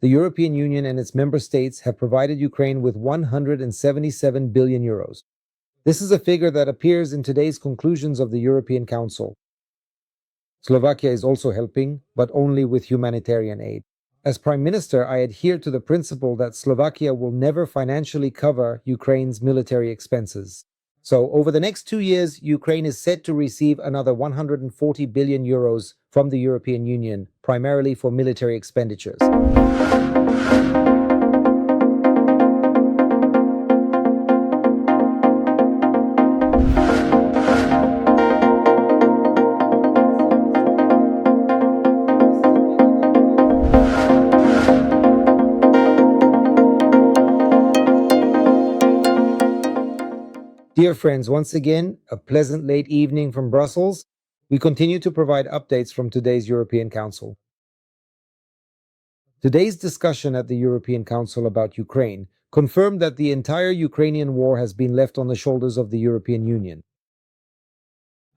the European Union and its member states have provided Ukraine with 177 billion euros. This is a figure that appears in today's conclusions of the European Council. Slovakia is also helping, but only with humanitarian aid. As Prime Minister, I adhere to the principle that Slovakia will never financially cover Ukraine's military expenses. So, over the next 2 years, Ukraine is set to receive another 140 billion euros from the European Union, primarily for military expenditures. Dear friends, once again, a pleasant late evening from Brussels. We continue to provide updates from today's European Council. Today's discussion at the European Council about Ukraine confirmed that the entire Ukrainian war has been left on the shoulders of the European Union.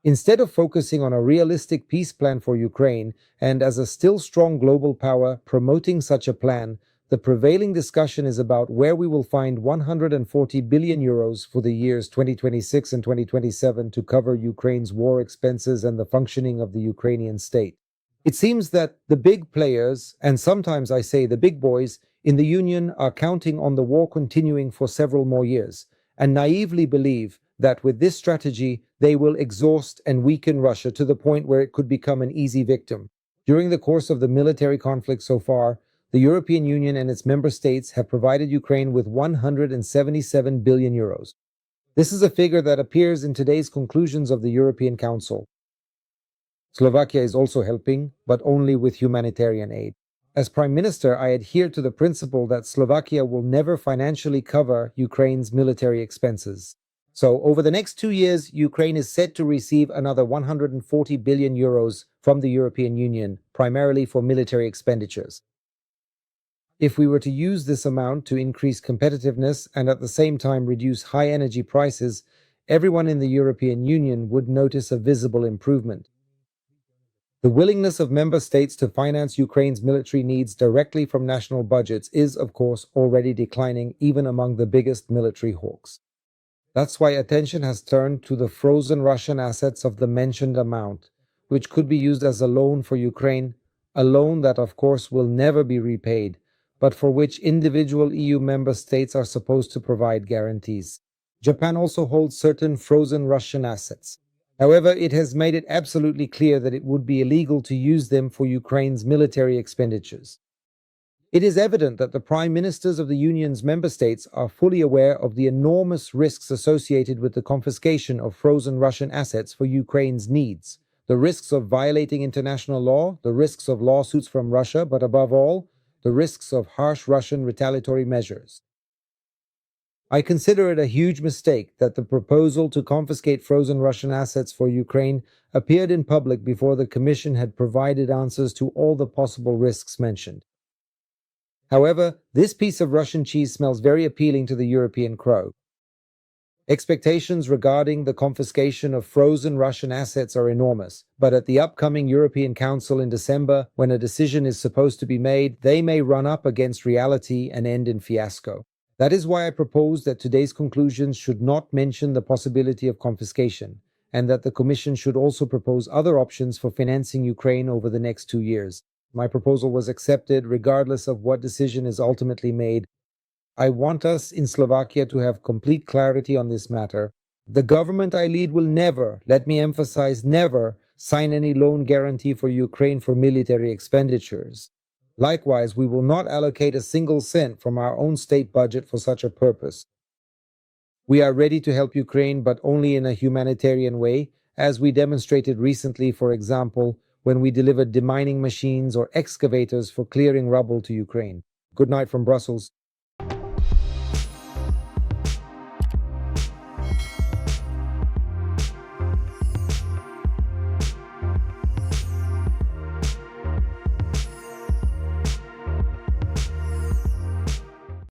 Instead of focusing on a realistic peace plan for Ukraine, and as a still strong global power promoting such a plan, the prevailing discussion is about where we will find 140 billion euros for the years 2026 and 2027 to cover Ukraine's war expenses and the functioning of the Ukrainian state. It seems that the big players, and sometimes I say the big boys, in the Union are counting on the war continuing for several more years, and naively believe that with this strategy they will exhaust and weaken Russia to the point where it could become an easy victim. During the course of the military conflict so far, the European Union and its member states have provided Ukraine with 177 billion euros. This is a figure that appears in today's conclusions of the European Council. Slovakia is also helping, but only with humanitarian aid. As Prime Minister, I adhere to the principle that Slovakia will never financially cover Ukraine's military expenses. So, over the next 2 years, Ukraine is set to receive another 140 billion euros from the European Union, primarily for military expenditures. If we were to use this amount to increase competitiveness and at the same time reduce high energy prices, everyone in the European Union would notice a visible improvement. The willingness of member states to finance Ukraine's military needs directly from national budgets is, of course, already declining even among the biggest military hawks. That's why attention has turned to the frozen Russian assets of the mentioned amount, which could be used as a loan for Ukraine, a loan that, of course, will never be repaid, but for which individual EU member states are supposed to provide guarantees. Japan also holds certain frozen Russian assets. However, it has made it absolutely clear that it would be illegal to use them for Ukraine's military expenditures. It is evident that the prime ministers of the Union's member states are fully aware of the enormous risks associated with the confiscation of frozen Russian assets for Ukraine's needs, the risks of violating international law, the risks of lawsuits from Russia, but above all, the risks of harsh Russian retaliatory measures. I consider it a huge mistake that the proposal to confiscate frozen Russian assets for Ukraine appeared in public before the Commission had provided answers to all the possible risks mentioned. However, this piece of Russian cheese smells very appealing to the European crow. Expectations regarding the confiscation of frozen Russian assets are enormous, but at the upcoming European Council in December, when a decision is supposed to be made, they may run up against reality and end in fiasco. That is why I propose that today's conclusions should not mention the possibility of confiscation, and that the Commission should also propose other options for financing Ukraine over the next 2 years. My proposal was accepted regardless of what decision is ultimately made. I want us in Slovakia to have complete clarity on this matter. The government I lead will never, let me emphasize never, sign any loan guarantee for Ukraine for military expenditures. Likewise, we will not allocate a single cent from our own state budget for such a purpose. We are ready to help Ukraine, but only in a humanitarian way, as we demonstrated recently, for example, when we delivered demining machines or excavators for clearing rubble to Ukraine. Good night from Brussels.